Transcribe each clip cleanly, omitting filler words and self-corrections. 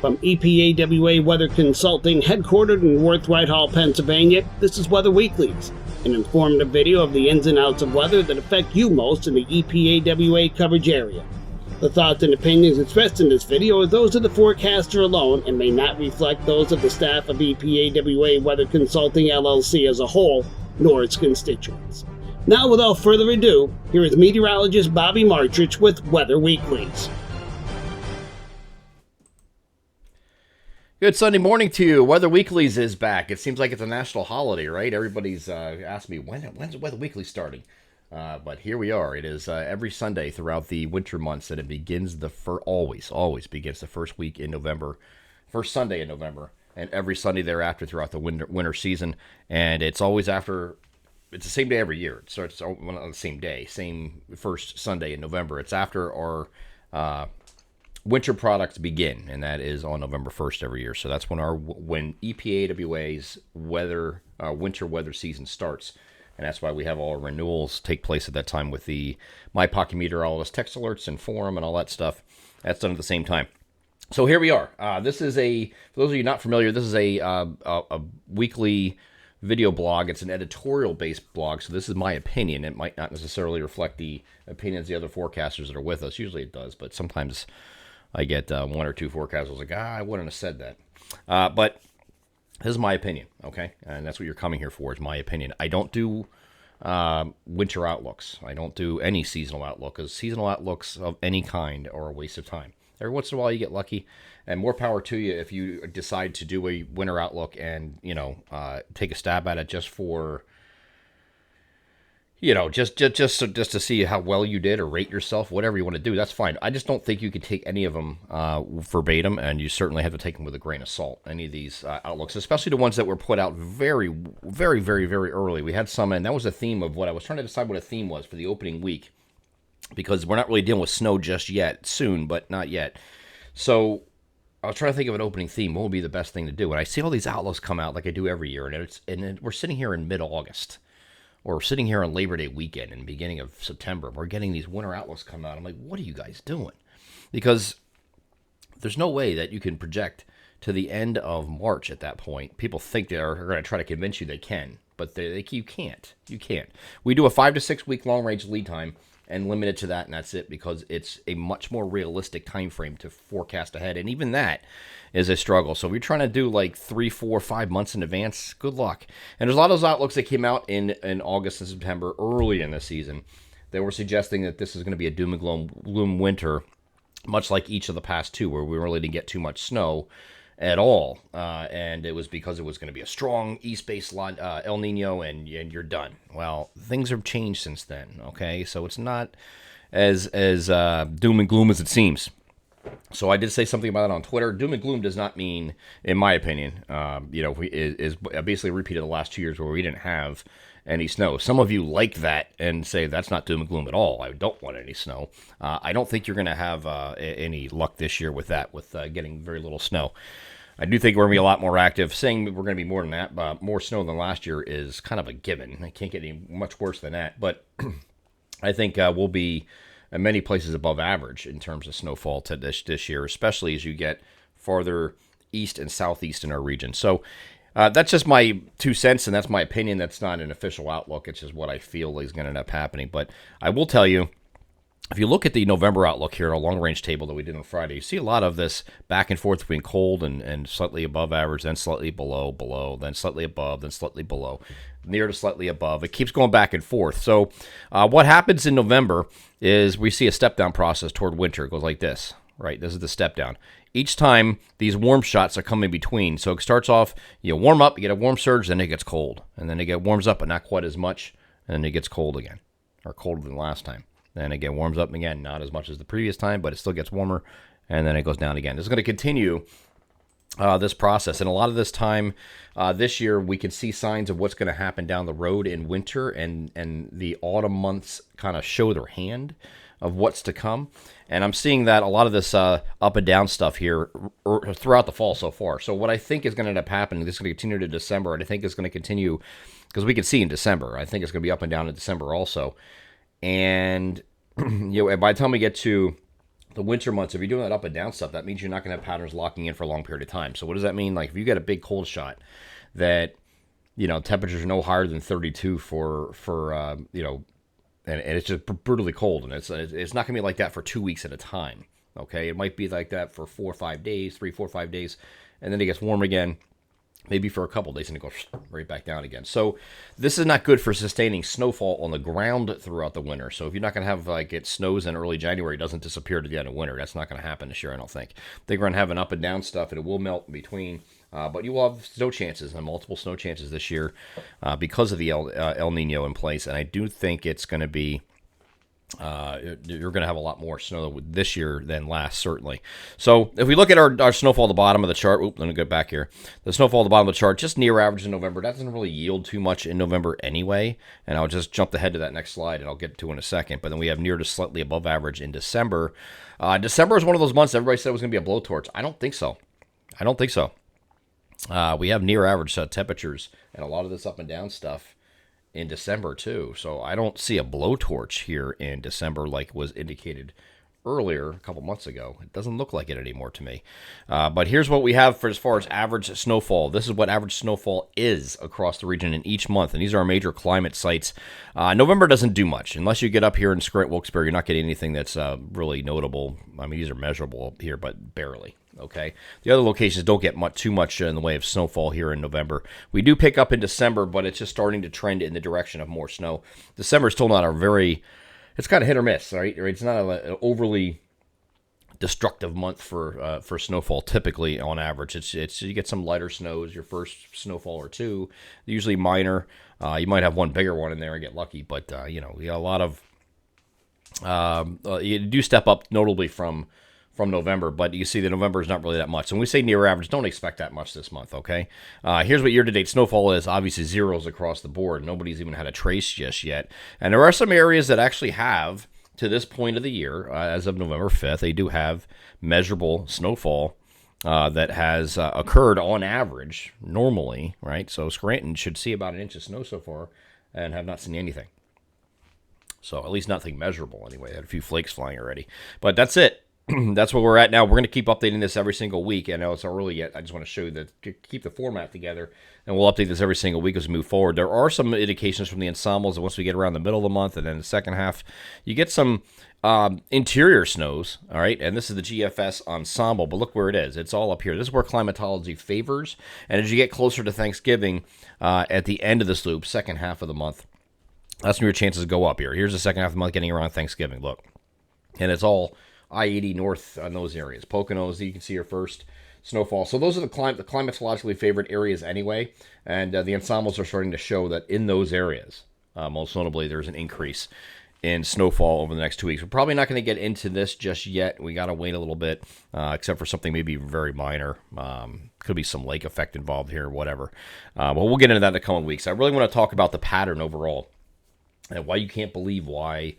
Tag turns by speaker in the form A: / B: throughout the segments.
A: From EPAWA Weather Consulting, headquartered in Worth Whitehall, Pennsylvania, this is Weather Weeklies, an informative video of the ins and outs of weather that affect you most in the EPAWA coverage area. The thoughts and opinions expressed in this video are those of the forecaster alone and may not reflect those of the staff of EPAWA Weather Consulting LLC as a whole, nor its constituents. Now, without further ado, here is meteorologist Bobby Martrich with Weather Weeklies.
B: Good Sunday morning to you. Weather Weeklies is back. It seems like it's a national holiday, right? Everybody's asked me, when's Weather Weekly starting? But here we are. It is every Sunday throughout the winter months, and it begins always begins the first week in November, first Sunday in November, and every Sunday thereafter throughout the winter season. And it's always after, it's the same day every year. It starts on the same day, same first Sunday in November. It's after our winter products begin, and that is on November 1st every year. So that's when EPAWA's winter weather season starts, and that's why we have all our renewals take place at that time with the My Pocket Meteorologist text alerts and forum and all that stuff. That's done at the same time. So here we are. This is for those of you not familiar, this is a weekly video blog. It's an editorial-based blog, so this is my opinion. It might not necessarily reflect the opinions of the other forecasters that are with us. Usually it does, but sometimes I get one or two forecasters like, I wouldn't have said that. But this is my opinion, okay? And that's what you're coming here for, is my opinion. I don't do winter outlooks. I don't do any seasonal outlook, because seasonal outlooks of any kind are a waste of time. Every once in a while you get lucky, and more power to you if you decide to do a winter outlook and, take a stab at it just for, just to see how well you did or rate yourself, whatever you want to do, that's fine. I just don't think you could take any of them verbatim, and you certainly have to take them with a grain of salt, any of these outlooks, especially the ones that were put out very, very, very, very early. We had some, and that was the theme of what I was trying to decide what a theme was for the opening week, because we're not really dealing with snow just yet, soon, but not yet. So I was trying to think of an opening theme. What would be the best thing to do? And I see all these outlooks come out like I do every year, and we're sitting here in mid-August. Or sitting here on Labor Day weekend and beginning of September, we're getting these winter outlooks come out. I'm like, what are you guys doing? Because there's no way that you can project to the end of March at that point. People think they're going to try to convince you they can, but you can't. You can't. We do a 5 to 6 week long range lead time and limit it to that, and that's it, because it's a much more realistic time frame to forecast ahead, and even that is a struggle. So if you're trying to do like 3, 4, 5 months in advance, good luck. And there's a lot of those outlooks that came out in August and September early in the season. They were suggesting that this is going to be a doom and gloom winter, much like each of the past two, where we really didn't get too much snow at all, and it was because it was going to be a strong east-based El Nino, and you're done. Well, things have changed since then, okay? So it's not as doom and gloom as it seems. So I did say something about it on Twitter. Doom and gloom does not mean, in my opinion, is basically a repeat of the last 2 years where we didn't have any snow. Some of you like that and say that's not doom and gloom at all. I don't want any snow. I don't think you're going to have any luck this year with that, with getting very little snow. I do think we're going to be a lot more active. Saying we're going to be more than that, more snow than last year is kind of a given. I can't get any much worse than that. But I think we'll be in many places above average in terms of snowfall to this year, especially as you get farther east and southeast in our region. So that's just my 2 cents, and that's my opinion. That's not an official outlook. It's just what I feel is going to end up happening. But I will tell you, if you look at the November outlook here, a long-range table that we did on Friday, you see a lot of this back and forth between cold and slightly above average, then slightly below, then slightly above, then slightly below, near to slightly above. It keeps going back and forth. So what happens in November is we see a step-down process toward winter. It goes like this, right? This is the step-down. Each time, these warm shots are coming between. So it starts off, you warm up, you get a warm surge, then it gets cold. And then it warms up, but not quite as much, and then it gets cold again, or colder than last time. Then again, warms up again, not as much as the previous time, but it still gets warmer, and then it goes down again. This is going to continue this process, and a lot of this time this year, we can see signs of what's going to happen down the road in winter, and the autumn months kind of show their hand of what's to come. And I'm seeing that a lot of this up and down stuff here throughout the fall so far. So what I think is going to end up happening, this is going to continue to December, and I think it's going to continue, because we can see in December, I think it's going to be up and down in December also. And by the time we get to the winter months, if you're doing that up and down stuff, that means you're not going to have patterns locking in for a long period of time. So what does that mean? Like if you get a big cold shot that, temperatures are no higher than 32 and it's just brutally cold, and it's not going to be like that for 2 weeks at a time. Okay, it might be like that for 4 or 5 days, 3, 4, 5 days, and then it gets warm again, maybe for a couple days, and it goes right back down again. So this is not good for sustaining snowfall on the ground throughout the winter. So if you're not going to have like it snows in early January, it doesn't disappear to the end of winter. That's not going to happen this year, I don't think. They're going to have an up and down stuff, and it will melt in between. But you will have snow chances and multiple snow chances this year because of the El Nino in place, and I do think it's going to be. You're going to have a lot more snow this year than last, certainly. So if we look at our snowfall at the bottom of the chart, let me go back here. The snowfall at the bottom of the chart, just near average in November. That doesn't really yield too much in November anyway. And I'll just jump ahead to that next slide, and I'll get to in a second. But then we have near to slightly above average in December. December is one of those months everybody said was going to be a blowtorch. I don't think so. We have near average temperatures and a lot of this up and down stuff in December too. So I don't see a blowtorch here in December like was indicated earlier a couple months ago. It doesn't look like it anymore to me. But here's what we have for as far as average snowfall. This is what average snowfall is across the region in each month, and these are our major climate sites. November doesn't do much. Unless you get up here in Scranton, Wilkes-Barre, you're not getting anything that's really notable. I mean, these are measurable up here, but barely. Okay. The other locations don't get too much in the way of snowfall here in November. We do pick up in December, but it's just starting to trend in the direction of more snow. December is still not it's kind of hit or miss, right? It's not an overly destructive month for snowfall. Typically, on average, it's you get some lighter snows, your first snowfall or two, usually minor. You might have one bigger one in there and get lucky, but you got a lot of you do step up notably from November, but you see that November is not really that much. So when we say near average, don't expect that much this month, okay? Here's what year-to-date snowfall is. Obviously, zeros across the board. Nobody's even had a trace just yet. And there are some areas that actually have, to this point of the year, as of November 5th, they do have measurable snowfall that has occurred on average, normally, right? So Scranton should see about an inch of snow so far and have not seen anything. So at least nothing measurable anyway. They had a few flakes flying already. But that's it. That's where we're at now. We're going to keep updating this every single week. I know it's not early yet. I just want to show you that to keep the format together, and we'll update this every single week as we move forward. There are some indications from the ensembles that once we get around the middle of the month and then the second half, you get some interior snows, all right? And this is the GFS ensemble, but look where it is. It's all up here. This is where climatology favors, and as you get closer to Thanksgiving at the end of this loop, second half of the month, that's when your chances go up here. Here's the second half of the month getting around Thanksgiving. Look, and it's all I-80 north on those areas. Poconos, you can see your first snowfall. So those are the climatologically favored areas anyway, and the ensembles are starting to show that in those areas, most notably, there's an increase in snowfall over the next 2 weeks. We're probably not going to get into this just yet. We got to wait a little bit, except for something maybe very minor. Could be some lake effect involved here, whatever. But we'll get into that in the coming weeks. I really want to talk about the pattern overall, and why you can't believe why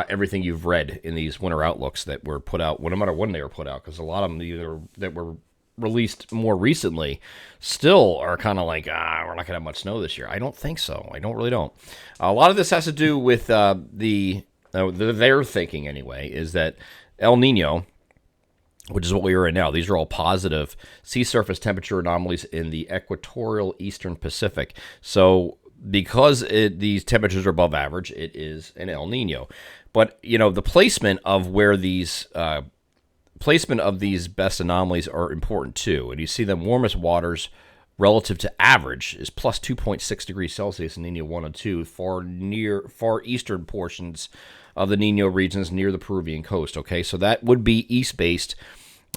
B: everything you've read in these winter outlooks that were put out, no matter when they were put out, because a lot of them either that were released more recently still are kind of like, we're not going to have much snow this year. I don't think so. I really don't. A lot of this has to do with their thinking anyway, is that El Nino, which is what we are in now, these are all positive sea surface temperature anomalies in the equatorial eastern Pacific. So because these temperatures are above average, it is an El Nino. But, the placement of where these best anomalies are important too. And you see them warmest waters relative to average is plus 2.6 degrees Celsius in Nino 1 and 2, far eastern portions of the Nino regions near the Peruvian coast. Okay, so that would be east-based.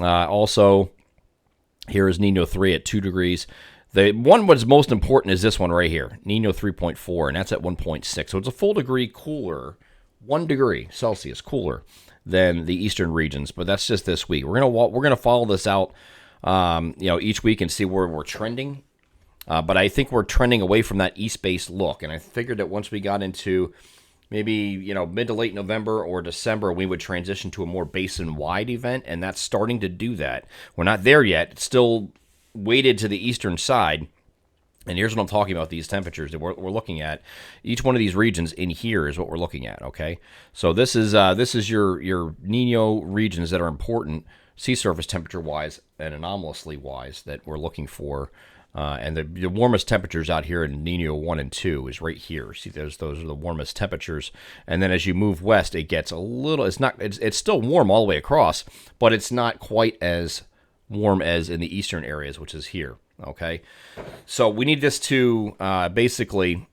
B: Also, here is Nino 3 at 2 degrees. The one what's most important is this one right here, Nino 3.4, and that's at 1.6. So it's a full degree cooler, 1 degree Celsius cooler than the eastern regions. But that's just this week. We're gonna follow this out, each week and see where we're trending. But I think we're trending away from that east-based look, and I figured that once we got into maybe mid to late November or December, we would transition to a more basin-wide event, and that's starting to do that. We're not there yet. It's still weighted to the eastern side, And here's what I'm talking about, these temperatures that we're looking at. Each one of these regions in here is what we're looking at, okay? So this is your Nino regions that are important sea surface temperature-wise and anomalously-wise that we're looking for. And the warmest temperatures out here in Nino 1 and 2 is right here. See, those are the warmest temperatures. And then as you move west, it gets a little, it's still warm all the way across, but it's not quite as warm as in the eastern areas, which is here. Okay, so we need this to basically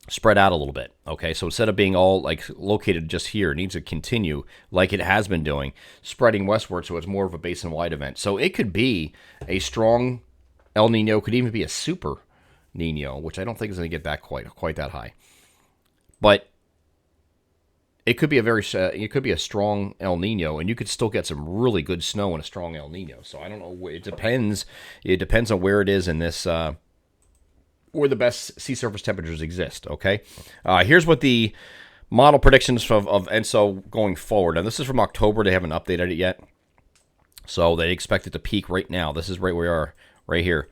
B: spread out a little bit. Okay, so instead of being all like located just here, it needs to continue like it has been doing, spreading westward, so it's more of a basin-wide event. So it could be a strong El Nino, could even be a super Nino, which I don't think is going to get that quite that high, but it could be a strong El Nino, and you could still get some really good snow in a strong El Nino. So I don't know. It depends. It depends on where it is in this, where the best sea surface temperatures exist. Okay. Here's what the model predictions of ENSO going forward. Now this is from October. They haven't updated it yet, so they expect it to peak right now. This is right where we are, right here.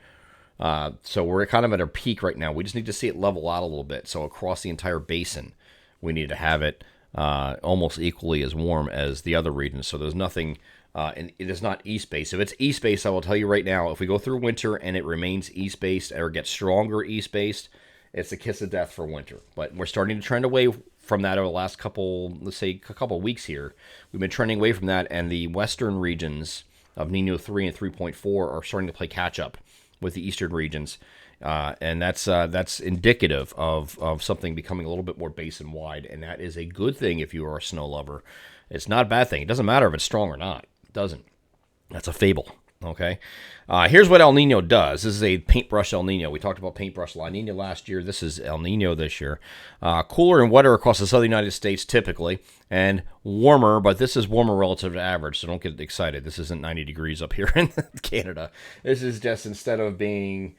B: So we're kind of at our peak right now. We just need to see it level out a little bit. So across the entire basin, we need to have it almost equally as warm as the other regions. So there's nothing, and it is not east-based. If it's east-based, I will tell you right now, if we go through winter and it remains east-based or gets stronger east-based, it's a kiss of death for winter. But we're starting to trend away from that over the last couple, let's say, a couple of weeks here. We've been trending away from that, and the western regions of Nino 3 and 3.4 are starting to play catch-up with the eastern regions. And that's indicative of something becoming a little bit more basin-wide, and that is a good thing if you are a snow lover. It's not a bad thing. It doesn't matter if it's strong or not. It doesn't. That's a fable, okay? Here's what El Nino does. This is a paintbrush El Nino. We talked about paintbrush La Nina last year. This is El Nino this year. Cooler and wetter across the southern United States typically, and warmer, but this is warmer relative to average, so don't get excited. This isn't 90 degrees up here in Canada. This is just, instead of being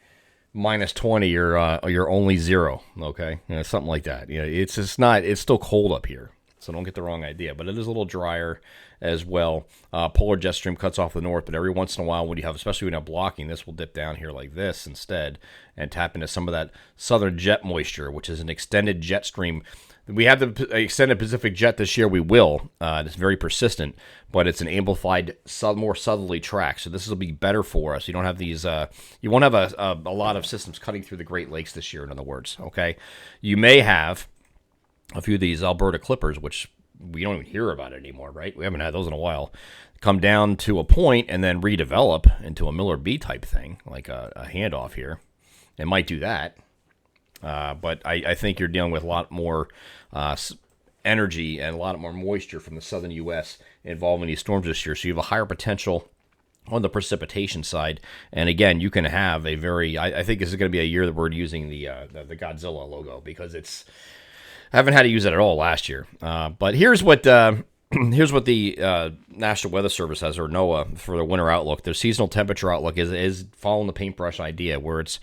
B: minus 20, you're only 0, okay? Something like that. It's just not, it's still cold up here, so don't get the wrong idea, but it is a little drier as well. Polar jet stream cuts off the north, but every once in a while when you have, especially when you're blocking, this will dip down here like this instead and tap into some of that southern jet moisture, which is an extended jet stream. We have the extended Pacific jet this year. We will. It's very persistent, but it's an amplified, more southerly track. So this will be better for us. You don't have these. You won't have a lot of systems cutting through the Great Lakes this year. In other words, okay. You may have a few of these Alberta clippers, which we don't even hear about it anymore, right? We haven't had those in a while. Come down to a point and then redevelop into a Miller B type thing, like a handoff here. It might do that. But I think you're dealing with a lot more energy and a lot more moisture from the southern U.S. involving these storms this year. So you have a higher potential on the precipitation side. And again, you can have a very, I think this is going to be a year that we're using the Godzilla logo, because I haven't had to use it at all last year. But here's what the National Weather Service has, or NOAA, for the winter outlook. Their seasonal temperature outlook is following the paintbrush idea, where it's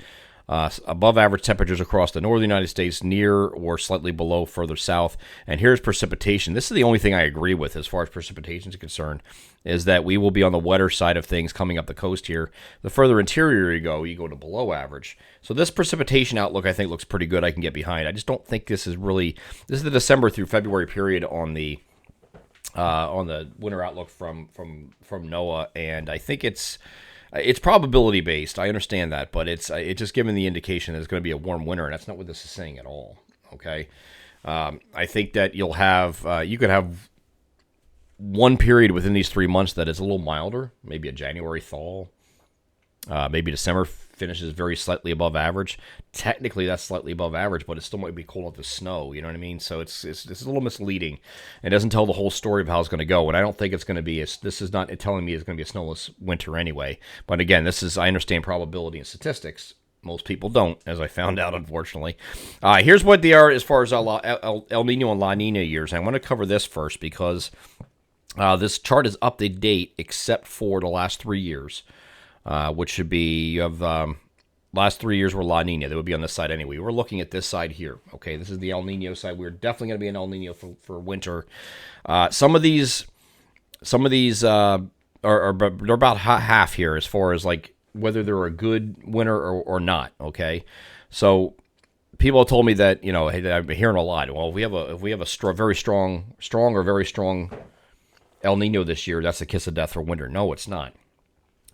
B: above average temperatures across the northern United States, near or slightly below further south. And here's precipitation. This is the only thing I agree with as far as precipitation is concerned, is that we will be on the wetter side of things coming up the coast here. The further interior you go to below average. So this precipitation outlook, I think, looks pretty good. I can get behind. I just don't think this is the December through February period on the winter outlook from NOAA, and I think it's probability based. I understand that, but it's just given the indication that it's going to be a warm winter, and that's not what this is saying at all. Okay, I think that you could have one period within these 3 months that is a little milder, maybe a January thaw, maybe December finishes very slightly above average. Technically, that's slightly above average, but it still might be cold enough to snow. You know what I mean? So it's a little misleading. It doesn't tell the whole story of how it's going to go, and I don't think it's going to be. This is not telling me it's going to be a snowless winter anyway. But again, I understand probability and statistics. Most people don't, as I found out, unfortunately. Here's what they are as far as El Nino and La Nina years. I want to cover this first because this chart is up to date except for the last 3 years. Which should be, you have last 3 years were La Nina. They would be on this side anyway. We're looking at this side here. Okay, this is the El Nino side. We're definitely going to be an El Nino for winter. Some of these are they're about half here as far as like whether they're a good winter or not. Okay, so people have told me that, hey, I've been hearing a lot. Well, if we have a very strong El Nino this year, that's the kiss of death for winter. No, it's not.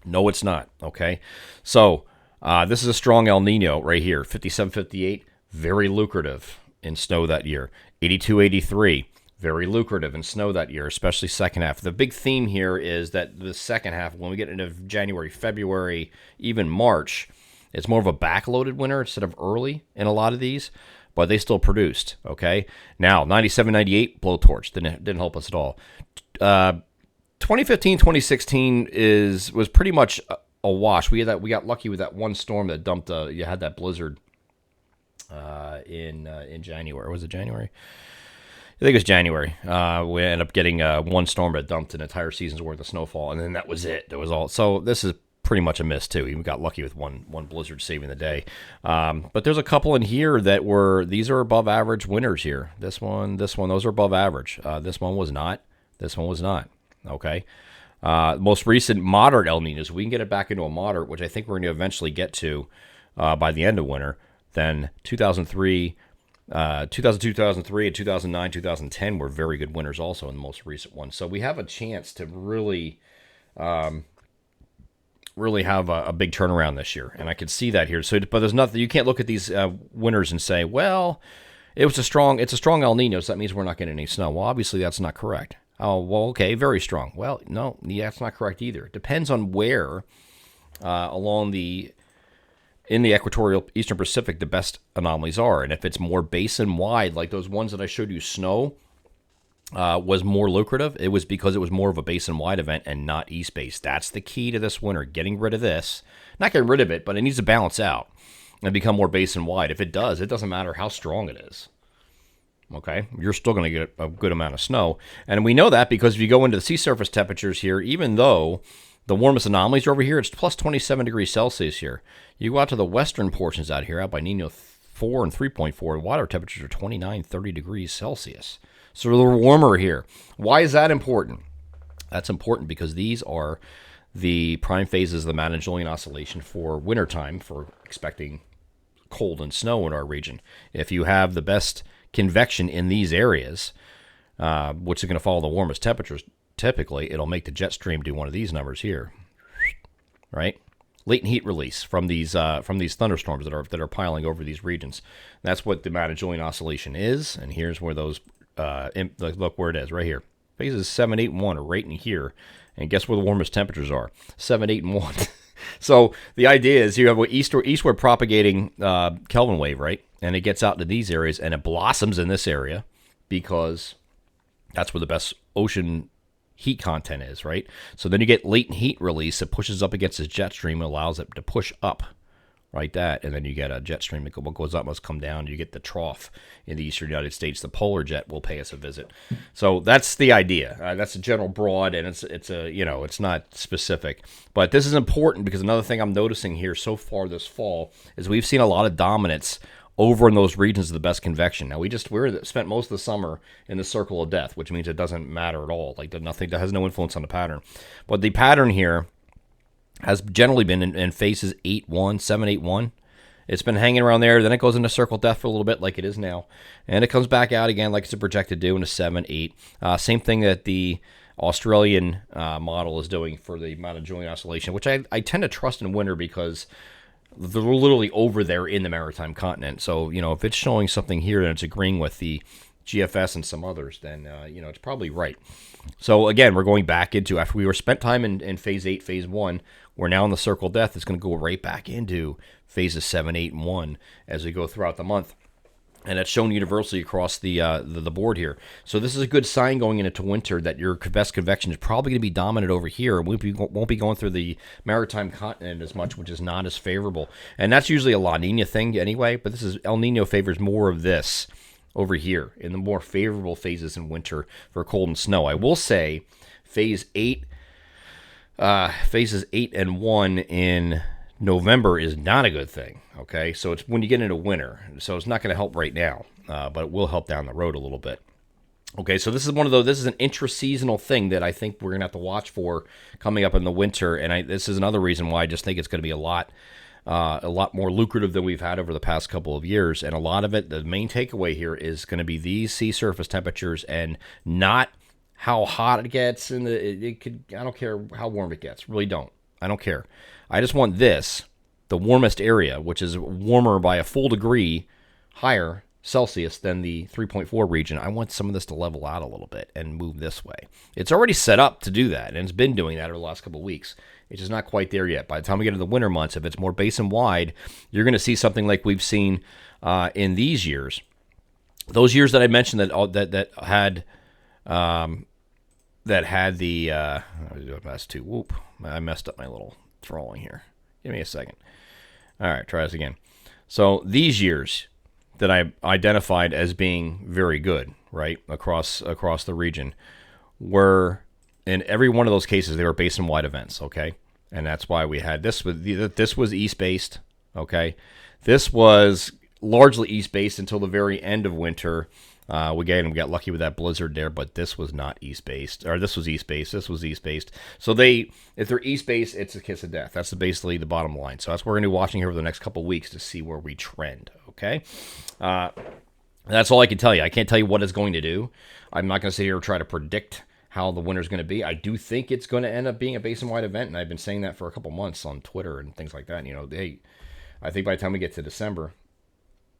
B: No, it's not. Okay, so this is a strong El Nino right here, 57, 58, very lucrative in snow that year. 82, 83, very lucrative in snow that year, especially second half. The big theme here is that the second half, when we get into January, February, even March, it's more of a backloaded winter instead of early in a lot of these, but they still produced. Okay, now 97, 98, blowtorch didn't help us at all. 2015, 2016 was pretty much a wash. We got lucky with that one storm that dumped. You had that blizzard in January. Was it January? I think it was January. We ended up getting one storm that dumped an entire season's worth of snowfall, and then that was it. That was all. So this is pretty much a miss too. We got lucky with one blizzard saving the day. But there's a couple in here that these are above average winters here. This one, those are above average. This one was not. This one was not. Okay. Most recent moderate El Ninos, we can get it back into a moderate, which I think we're going to eventually get to by the end of winter. Then 2002, 2003, and 2009, 2010 were very good winters also in the most recent ones. So we have a chance to really have a big turnaround this year, and I can see that here. So, but there's nothing, you can't look at these winters and say, well, it's a strong El Nino, so that means we're not getting any snow. Well, obviously that's not correct. Oh, well, okay, very strong. Well, no, that's not correct either. It depends on where in the equatorial Eastern Pacific the best anomalies are. And if it's more basin wide, like those ones that I showed you, snow was more lucrative, it was because it was more of a basin wide event and not east base. That's the key to this winter, getting rid of this. Not getting rid of it, but it needs to balance out and become more basin wide. If it does, it doesn't matter how strong it is. Okay, you're still going to get a good amount of snow. And we know that because if you go into the sea surface temperatures here, even though the warmest anomalies are over here, it's plus 27 degrees Celsius here. You go out to the western portions out here, out by Nino 4 and 3.4, water temperatures are 29, 30 degrees Celsius. So they're warmer here. Why is that important? That's important because these are the prime phases of the Mount-Julian Oscillation for wintertime, for expecting cold and snow in our region. If you have the best convection in these areas, which is going to follow the warmest temperatures, typically it'll make the jet stream do one of these numbers here, right? Latent heat release from these thunderstorms that are piling over these regions. That's what the Mount-Julian Oscillation is, and here's where those look where it is right here. Phases 7, 8, and 1 are right in here, and guess where the warmest temperatures are? 7, 8, and 1. So the idea is you have an eastward propagating Kelvin wave, right? And it gets out into these areas, and it blossoms in this area because that's where the best ocean heat content is, right? So then you get latent heat release. It pushes up against this jet stream and allows it to push up, right? And then you get a jet stream that goes up, must come down. You get the trough in the eastern United States. The polar jet will pay us a visit. So that's the idea. That's a general broad, and it's not specific. But this is important because another thing I'm noticing here so far this fall is we've seen a lot of dominance over in those regions of the best convection. Now, we spent most of the summer in the circle of death, which means it doesn't matter at all. Like, that has no influence on the pattern. But the pattern here has generally been in phases 8-1, 7-8-1. It's been hanging around there. Then it goes into circle of death for a little bit like it is now. And it comes back out again like it's projected to do into 7-8. Same thing that the Australian model is doing for the Mount-Julian Oscillation, which I tend to trust in winter because they're literally over there in the maritime continent. So, if it's showing something here and it's agreeing with the GFS and some others, then, it's probably right. So, again, we're going back into, after we were spent time in phase 8, phase 1, we're now in the circle of death. It's going to go right back into phases 7, 8, and 1 as we go throughout the month. And it's shown universally across the board here. So this is a good sign going into winter that your best convection is probably going to be dominant over here. And won't be going through the maritime continent as much, which is not as favorable. And that's usually a La Nina thing anyway. But this is El Nino favors more of this over here in the more favorable phases in winter for cold and snow. I will say phases 8 and 1 in November is not a good thing, okay? So it's when you get into winter. So it's not going to help right now, but it will help down the road a little bit. Okay, so this is one of those. This is an intra-seasonal thing that I think we're gonna have to watch for coming up in the winter, and this is another reason why I just think it's going to be a lot more lucrative than we've had over the past couple of years. And a lot of it, the main takeaway here is going to be these sea surface temperatures, and not how hot it gets. And it could, I don't care how warm it gets, really don't. I don't care. I just want this, the warmest area, which is warmer by a full degree higher Celsius than the 3.4 region. I want some of this to level out a little bit and move this way. It's already set up to do that, and it's been doing that over the last couple of weeks. It's just not quite there yet. By the time we get into the winter months, if it's more basin-wide, you're going to see something like we've seen in these years. Those years that I mentioned that had the whoop, I messed up my little throwing here. Give me a second. All right, try this again. So these years that I identified as being very good, right, across the region, were, in every one of those cases, they were basin-wide events, okay? And that's why we had this. This was east-based, okay? This was largely east-based until the very end of winter. We got lucky with that blizzard there, but this was not east-based. Or this was east-based. This was east-based. So if they're east-based, it's a kiss of death. That's basically the bottom line. So that's what we're going to be watching here over the next couple of weeks to see where we trend, okay? That's all I can tell you. I can't tell you what it's going to do. I'm not going to sit here and try to predict how the winter's going to be. I do think it's going to end up being a basin-wide event, and I've been saying that for a couple months on Twitter and things like that. I think by the time we get to December,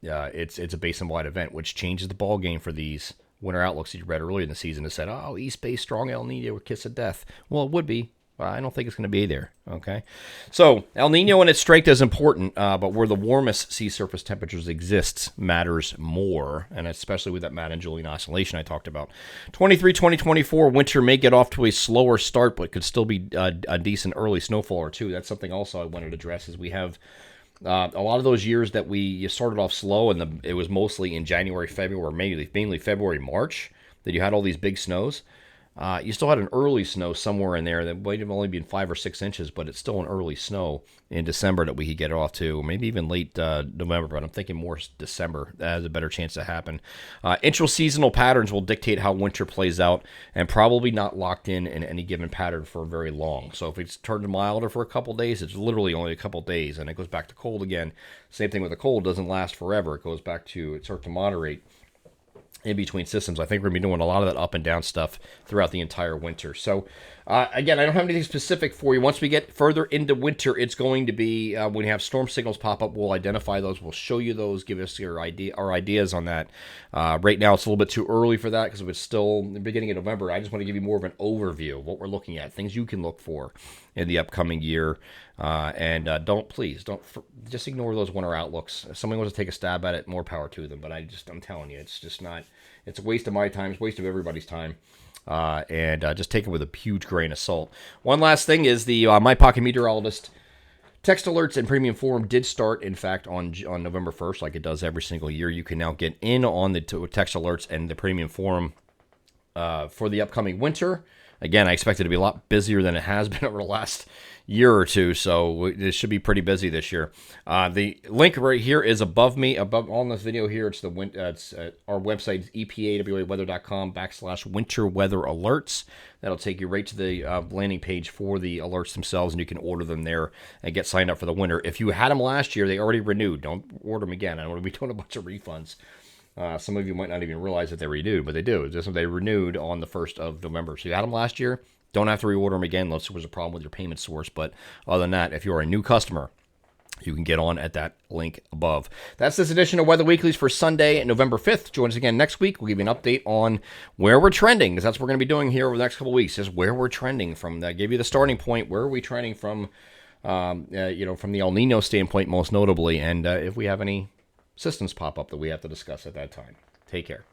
B: it's a basin-wide event, which changes the ball game for these winter outlooks that you read earlier in the season that said, oh, east-based strong El Nino would kiss of death. Well, it would be. I don't think it's going to be there, okay? So El Nino and its strength is important, but where the warmest sea surface temperatures exists matters more, and especially with that Matt and Julian oscillation I talked about. 2024 winter may get off to a slower start, but could still be a decent early snowfall or two. That's something also I wanted to address, is we have a lot of those years that you started off slow, and it was mostly in January, February, or mainly February, March, that you had all these big snows. You still had an early snow somewhere in there that might have only been 5 or 6 inches, but it's still an early snow in December that we could get off to, maybe even late November, but I'm thinking more December. That has a better chance to happen. Intra-seasonal patterns will dictate how winter plays out, and probably not locked in any given pattern for very long. So if it's turned milder for a couple days, it's literally only a couple days, and it goes back to cold again. Same thing with the cold, doesn't last forever. It starts to moderate in between systems. I think we're going to be doing a lot of that up and down stuff throughout the entire winter. So, again, I don't have anything specific for you. Once we get further into winter, it's going to be, when we have storm signals pop up, we'll identify those. We'll show you those, give us our ideas on that. Right now, it's a little bit too early for that because it's still the beginning of November. I just want to give you more of an overview of what we're looking at, things you can look for in the upcoming year. Don't just ignore those winter outlooks. If somebody wants to take a stab at it, more power to them. But I'm telling you, it's just not. It's a waste of my time. It's a waste of everybody's time. Just take it with a huge grain of salt. One last thing is the My Pocket Meteorologist text alerts and premium forum did start, in fact, on November 1st, like it does every single year. You can now get in on the text alerts and the premium forum for the upcoming winter. Again, I expect it to be a lot busier than it has been over the last year or two, so it should be pretty busy this year. The link right here is above on this video here. It's our website, epawaweather.com/winter weather alerts. That'll take you right to the landing page for the alerts themselves, and you can order them there and get signed up for the winter. If you had them last year, they already renewed. Don't order them again. I don't want to be doing a bunch of refunds. Some of you might not even realize that they renewed, but they do. They renewed on the 1st of November. So you had them last year. Don't have to reorder them again unless there was a problem with your payment source. But other than that, if you're a new customer, you can get on at that link above. That's this edition of Weather Weeklies for Sunday, November 5th. Join us again next week. We'll give you an update on where we're trending, because that's what we're going to be doing here over the next couple of weeks, is where we're trending from. That give you the starting point. Where are we trending from, from the El Nino standpoint, most notably, and if we have any systems pop up that we have to discuss at that time. Take care.